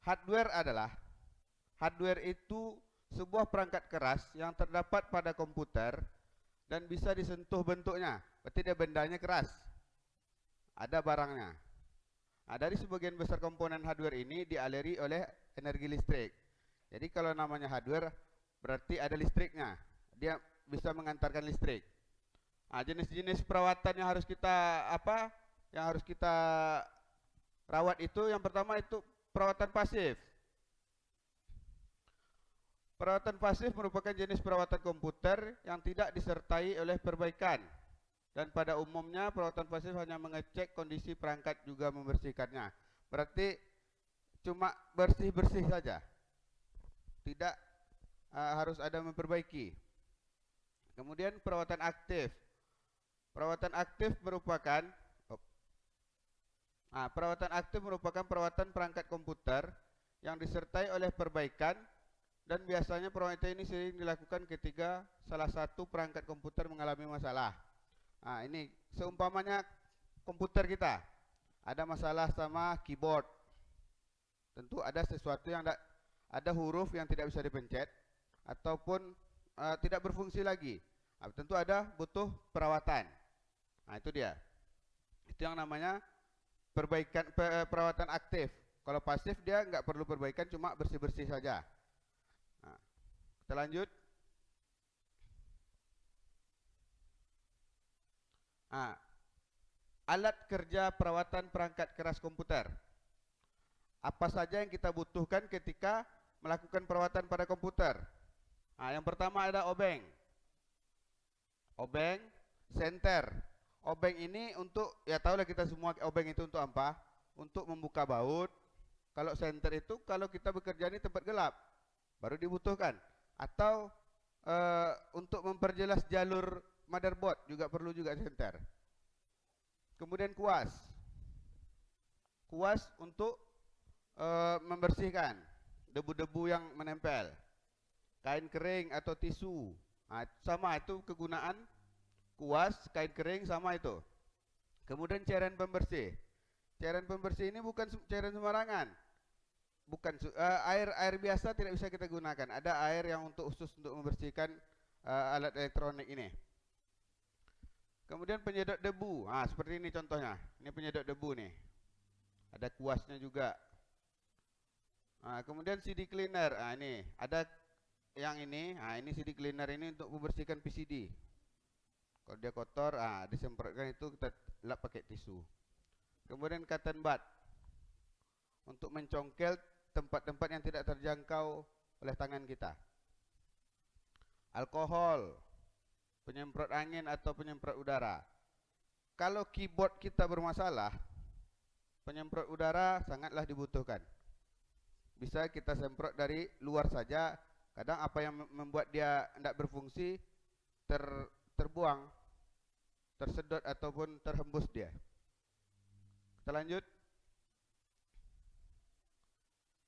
Hardware itu sebuah perangkat keras yang terdapat pada komputer dan bisa disentuh bentuknya. Berarti dia bendanya keras. Ada barangnya. Nah, dari sebagian besar komponen hardware ini dialiri oleh energi listrik. Jadi kalau namanya hardware berarti ada listriknya. Dia bisa mengantarkan listrik. Nah, jenis-jenis perawatan yang harus kita rawat itu yang pertama itu perawatan pasif. Perawatan pasif merupakan jenis perawatan komputer yang tidak disertai oleh perbaikan. Dan pada umumnya perawatan pasif hanya mengecek kondisi perangkat juga membersihkannya. Berarti cuma bersih-bersih saja. Tidak harus ada memperbaiki. Kemudian perawatan aktif. Perawatan aktif merupakan perawatan perangkat komputer yang disertai oleh perbaikan dan biasanya perawatan ini sering dilakukan ketika salah satu perangkat komputer mengalami masalah. Nah, ini seumpamanya komputer kita ada masalah sama keyboard. Tentu ada sesuatu yang ada huruf yang tidak bisa dipencet ataupun tidak berfungsi lagi. Nah, tentu butuh perawatan. Nah, itu dia. Itu yang namanya perawatan aktif. Kalau pasif dia nggak perlu perbaikan, cuma bersih-bersih saja. Nah, kita lanjut. Nah, alat kerja perawatan perangkat keras komputer. Apa saja yang kita butuhkan ketika melakukan perawatan pada komputer? Nah, yang pertama ada obeng. Obeng, senter. Obeng ini untuk, ya tahulah kita semua obeng itu untuk apa? Untuk membuka baut. Kalau senter itu kalau kita bekerja di tempat gelap, baru dibutuhkan. Atau untuk memperjelas jalur motherboard juga perlu juga senter. Kemudian kuas. Kuas untuk membersihkan debu-debu yang menempel. Kain kering atau tisu. Nah, sama itu kegunaan kuas, kain kering sama itu. Kemudian cairan pembersih. Cairan pembersih ini bukan cairan sembarangan. Bukan air biasa tidak bisa kita gunakan. Ada air yang khusus untuk membersihkan alat elektronik ini. Kemudian penyedot debu. Nah, seperti ini contohnya. Ini penyedot debu nih. Ada kuasnya juga. Nah, kemudian CD cleaner. Nah, ini ada yang ini. Nah, ini CD cleaner ini untuk membersihkan PCD. Kalau dia kotor, disemprotkan itu kita lap pakai tisu. Kemudian cotton bud untuk mencongkel tempat-tempat yang tidak terjangkau oleh tangan kita. Alkohol, penyemprot angin atau penyemprot udara. Kalau keyboard kita bermasalah, penyemprot udara sangatlah dibutuhkan. Bisa kita semprot dari luar saja. Kadang apa yang membuat dia tidak berfungsi terbuang, tersedot ataupun terhembus dia. Kita lanjut.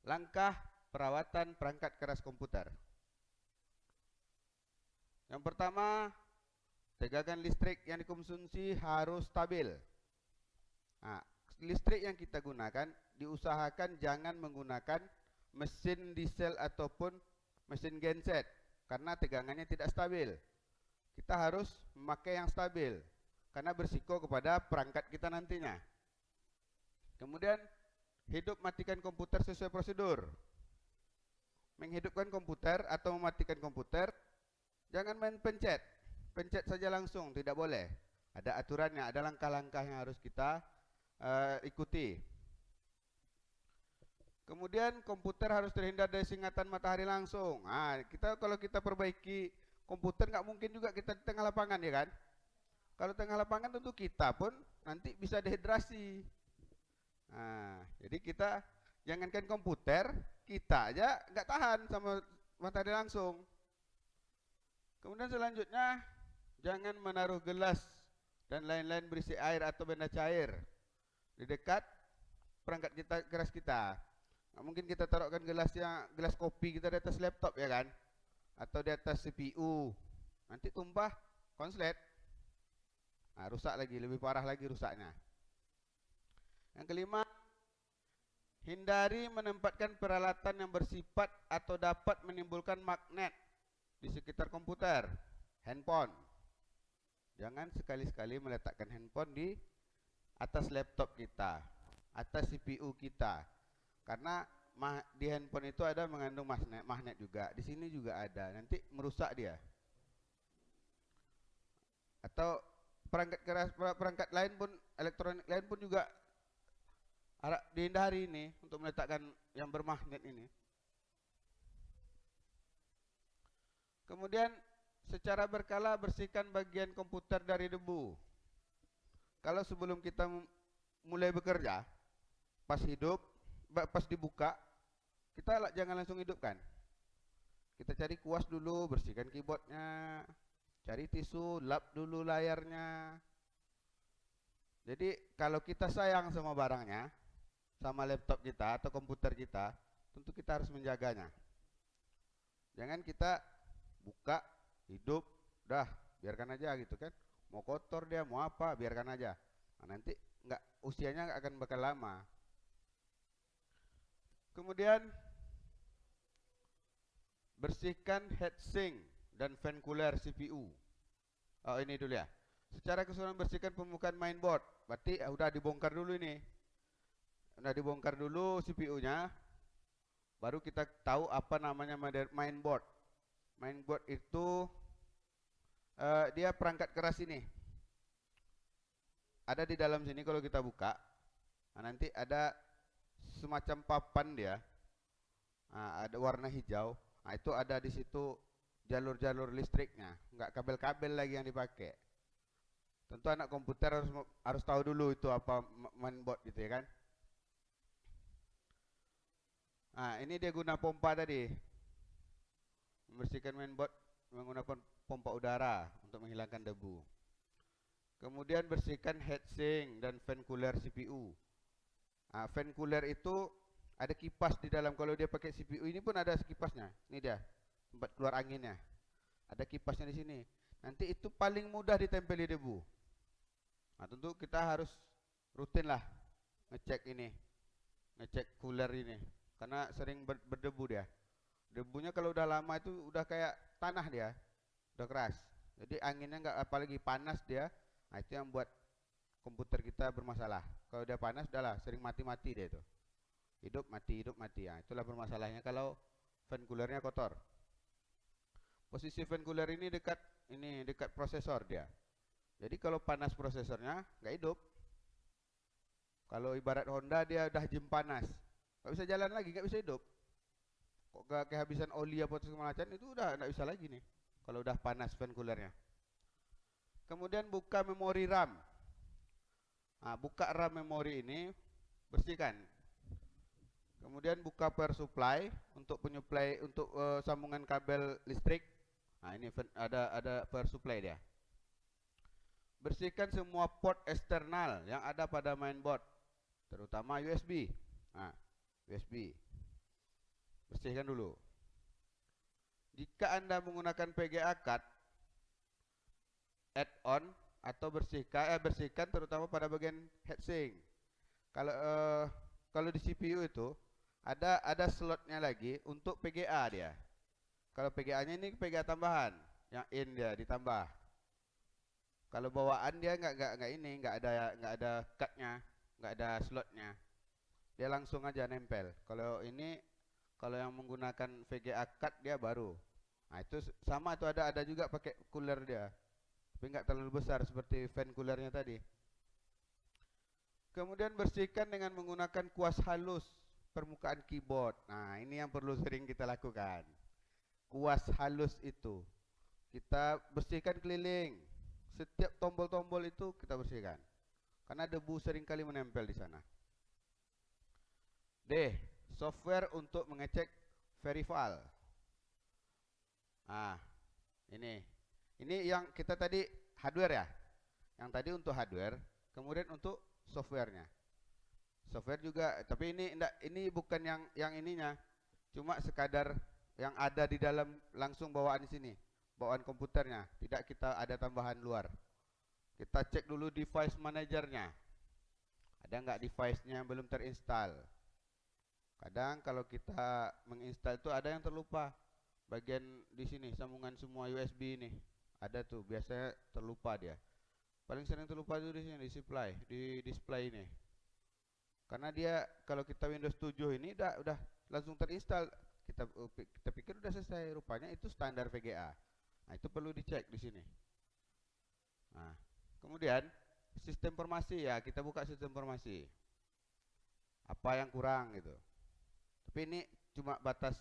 Langkah perawatan perangkat keras komputer. Yang pertama, tegangan listrik yang dikonsumsi harus stabil. Nah, listrik yang kita gunakan diusahakan jangan menggunakan mesin diesel ataupun mesin genset karena tegangannya tidak stabil. Kita harus memakai yang stabil karena berisiko kepada perangkat kita nantinya. Kemudian hidup matikan komputer sesuai prosedur. Menghidupkan komputer atau mematikan komputer jangan main pencet. Pencet saja langsung, tidak boleh. Ada aturannya, ada langkah-langkah yang harus kita ikuti. Kemudian komputer harus terhindar dari singatan matahari langsung. Nah, kalau kita perbaiki komputer nggak mungkin juga kita di tengah lapangan, ya kan? Kalau tengah lapangan tentu kita pun nanti bisa dehidrasi. Nah, jadi kita jangankan komputer, kita aja nggak tahan sama matahari langsung. Kemudian selanjutnya jangan menaruh gelas dan lain-lain berisi air atau benda cair di dekat perangkat keras kita. Nggak mungkin kita taruhkan gelas kopi kita di atas laptop, ya kan? Atau di atas CPU. Nanti tumpah konslet. Nah, rusak lagi, lebih parah lagi rusaknya. Yang kelima, Hindari menempatkan peralatan yang bersifat atau dapat menimbulkan magnet di sekitar komputer, handphone. Jangan sekali-sekali meletakkan handphone di atas laptop kita, atas CPU kita. Karena di handphone itu ada mengandung magnet juga. Di sini juga ada. Nanti merusak dia. Atau perangkat keras, perangkat lain pun, elektronik lain pun juga dihindari ini untuk meletakkan yang bermagnet ini. Kemudian secara berkala bersihkan bagian komputer dari debu. Kalau sebelum kita mulai bekerja, pas dibuka, kita jangan langsung hidupkan. Kita cari kuas dulu, bersihkan keyboardnya, cari tisu, lap dulu layarnya. Jadi kalau kita sayang sama barangnya, sama laptop kita atau komputer kita, tentu kita harus menjaganya. Jangan kita buka, hidup, dah biarkan aja gitu kan. Mau kotor dia, mau apa, biarkan aja. Nah, nanti usianya nggak akan bakal lama. Kemudian bersihkan heatsink dan fan cooler CPU. Oh, ini dulu ya. Secara keseluruhan bersihkan permukaan mainboard. Berarti udah dibongkar dulu ini. Udah dibongkar dulu CPU-nya. Baru kita tahu apa namanya mainboard. Mainboard itu dia perangkat keras ini. Ada di dalam sini kalau kita buka. Nah, nanti ada semacam papan dia. Nah, ada warna hijau. Nah, itu ada di situ jalur-jalur listriknya. Enggak kabel-kabel lagi yang dipakai. Tentu anak komputer harus tahu dulu itu apa mainboard gitu ya kan. Nah, ini dia guna pompa tadi. Membersihkan mainboard menggunakan pompa udara untuk menghilangkan debu. Kemudian bersihkan heatsink dan fan cooler CPU. Nah, fan cooler itu ada kipas di dalam. Kalau dia pakai CPU ini pun ada kipasnya. Ini dia tempat keluar anginnya. Ada kipasnya di sini. Nanti itu paling mudah ditempeli debu. Nah, tentu kita harus rutin lah ngecek ini, ngecek cooler ini, karena sering berdebu dia. Debunya kalau udah lama itu udah kayak tanah dia, udah keras. Jadi anginnya nggak, apalagi panas dia. Nah, itu yang buat komputer kita bermasalah. Kalau dia panas, udahlah sering mati-mati dia itu. Hidup mati. Nah, itulah bermasalahnya kalau fan coolernya kotor. Posisi fan cooler ini dekat prosesor dia. Jadi kalau panas prosesornya nggak hidup. Kalau ibarat Honda dia udah jem panas, nggak bisa jalan lagi, nggak bisa hidup. Kok gak kehabisan oli apa segala macam, itu udah nggak bisa lagi nih. Kalau udah panas fan coolernya. Kemudian buka memori RAM. Nah, buka RAM memori ini, bersihkan. Kemudian buka power supply untuk penyuplai untuk sambungan kabel listrik. Nah, ini ada power supply dia. Bersihkan semua port eksternal yang ada pada mainboard, terutama USB. Nah, USB. Bersihkan dulu. Jika Anda menggunakan PGA card add-on atau bersihkan terutama pada bagian heatsink. Kalau di CPU itu ada slotnya lagi untuk PGA dia. Kalau PGA-nya ini PGA tambahan, yang in dia ditambah. Kalau bawaan dia nggak ada card-nya, nggak ada slotnya. Dia langsung aja nempel. Kalau yang menggunakan VGA card dia baru. Nah, itu sama tuh ada juga pakai cooler dia. Tapi nggak terlalu besar seperti fan coolernya tadi. Kemudian bersihkan dengan menggunakan kuas halus permukaan keyboard. Nah, ini yang perlu sering kita lakukan. Kuas halus itu kita bersihkan keliling. Setiap tombol-tombol itu kita bersihkan. Karena debu sering kali menempel di sana. D. Software untuk mengecek verifal. Nah, ini yang kita tadi hardware ya. Yang tadi untuk hardware, kemudian untuk softwarenya. Software juga, tapi ini bukan yang ininya. Cuma sekadar yang ada di dalam langsung bawaan di sini. Bawaan komputernya, tidak kita ada tambahan luar. Kita cek dulu device manajernya. Ada nggak device-nya yang belum terinstall? Kadang kalau kita menginstal itu ada yang terlupa. Bagian di sini sambungan semua USB ini. Ada tuh, biasanya terlupa dia. Paling sering terlupa itu di sini di display ini. Karena dia kalau kita Windows 7 ini udah langsung terinstall. Kita pikir udah selesai, rupanya itu standar VGA. Nah, itu perlu dicek di sini. Nah, kemudian sistem informasi ya, kita buka sistem informasi. Apa yang kurang gitu. Tapi ini cuma batas,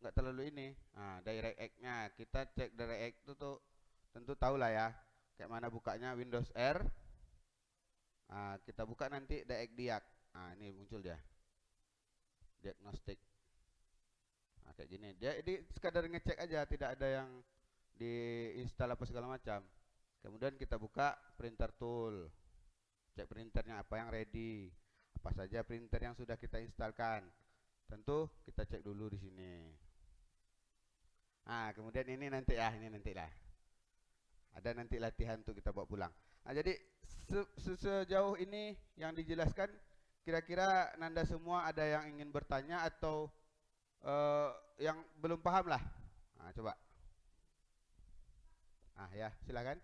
nggak terlalu ini. Nah, DirectX-nya kita cek DirectX itu tuh tentu tahu lah ya. Kayak mana bukanya Windows R. Nah, kita buka nanti DirectX Diag. Nah, ini muncul dia. Diagnostik. Nah, kayak gini. Dia ini sekadar ngecek aja, tidak ada yang diinstal apa segala macam. Kemudian kita buka printer tool. Cek printernya apa yang ready. Apa saja printer yang sudah kita instalkan. Tentu kita cek dulu di sini. Nah, kemudian ini nanti lah. Ada nanti latihan untuk kita bawa pulang. Nah, jadi sejauh ini yang dijelaskan, kira-kira Nanda semua ada yang ingin bertanya atau yang belum paham lah. Nah, coba. Ah ya, silakan.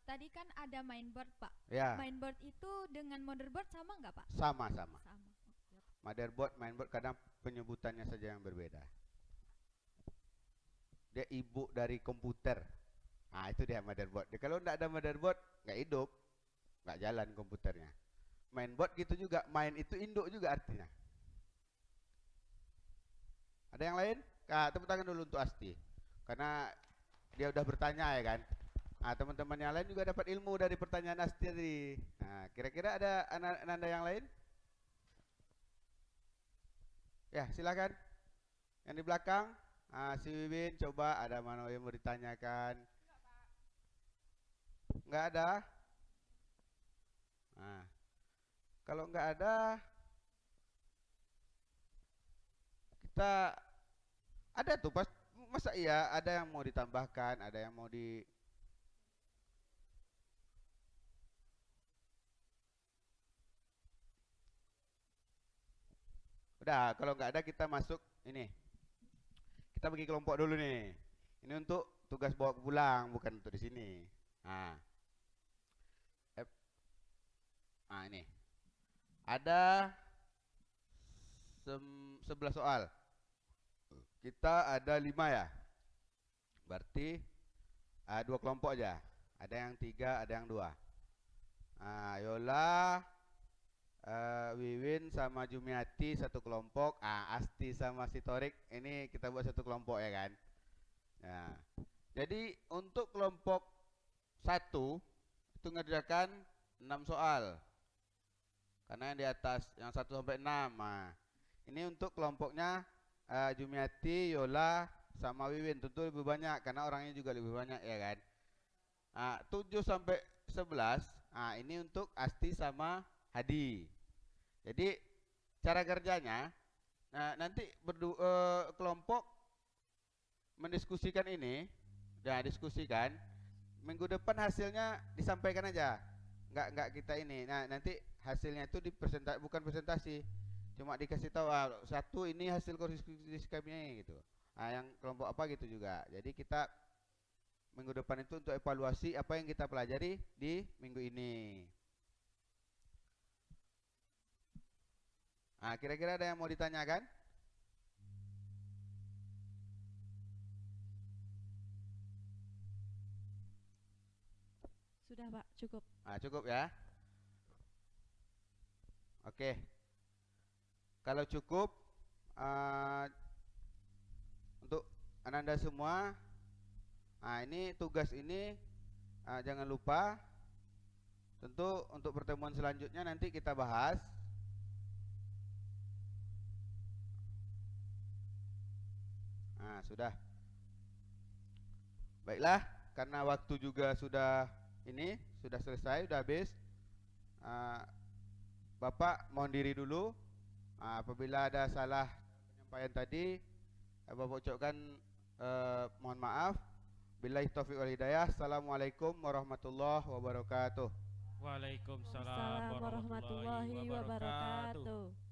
Tadi kan ada mainboard, Pak. Ya. Mainboard itu dengan motherboard sama nggak, Pak? Sama. Sama. Motherboard, mainboard kadang penyebutannya saja yang berbeda. Dia ibu dari komputer. Nah, itu dia motherboard. Kalau tidak ada motherboard, nggak hidup, nggak jalan komputernya. Mainboard gitu juga, main itu induk juga artinya. Ada yang lain? Nah, tepuk tangan dulu untuk Asti, karena dia udah bertanya ya kan. Nah, teman-teman yang lain juga dapat ilmu dari pertanyaan Asti tadi. Nah, kira-kira ada Nanda yang lain? Ya, silakan. Yang di belakang, si Wiwin, coba ada mana yang mau ditanyakan? Nggak ada? Nah, kalau nggak ada, kita ada tuh pas, masa iya ada yang mau ditambahkan, ada yang mau di udah, kalau nggak ada kita masuk ini. Kita bagi kelompok dulu nih. Ini untuk tugas bawa pulang, bukan untuk di sini. Nah, ini ada 11 soal. Kita ada 5 ya. Berarti 2 kelompok aja. Ada yang 3, ada yang 2. Yola, Wiwin sama Jumiati satu kelompok. Asti sama Sitorik ini kita buat satu kelompok ya kan. Nah, jadi untuk kelompok 1 itu ngerjakan 6 soal. Karena yang di atas yang 1 sampai 6. Nah, ini untuk kelompoknya Jumiati, Yola sama Wiwin tentu lebih banyak karena orangnya juga lebih banyak ya kan. 7 sampai 11. Ini untuk Asti sama Hadi. Jadi cara kerjanya, nanti kelompok mendiskusikan ini, diskusikan. Minggu depan hasilnya disampaikan aja, nggak kita ini. Nah, nanti hasilnya itu bukan presentasi, cuma dikasih tahu 1 ini hasil diskusi kami gitu. Yang kelompok apa gitu juga. Jadi kita minggu depan itu untuk evaluasi apa yang kita pelajari di minggu ini. Kira-kira ada yang mau ditanyakan? Sudah, Pak, cukup. Cukup ya. Oke. Kalau cukup, untuk Ananda semua, ini tugas ini jangan lupa. Tentu untuk pertemuan selanjutnya nanti kita bahas. Sudah. Baiklah, karena waktu juga sudah selesai, sudah habis. Bapak mohon diri dulu. Apabila ada salah penyampaian tadi, Bapak ucapkan mohon maaf. Billahi taufiq wal hidayah. Assalamualaikum warahmatullahi wabarakatuh. Waalaikumsalam warahmatullahi wabarakatuh.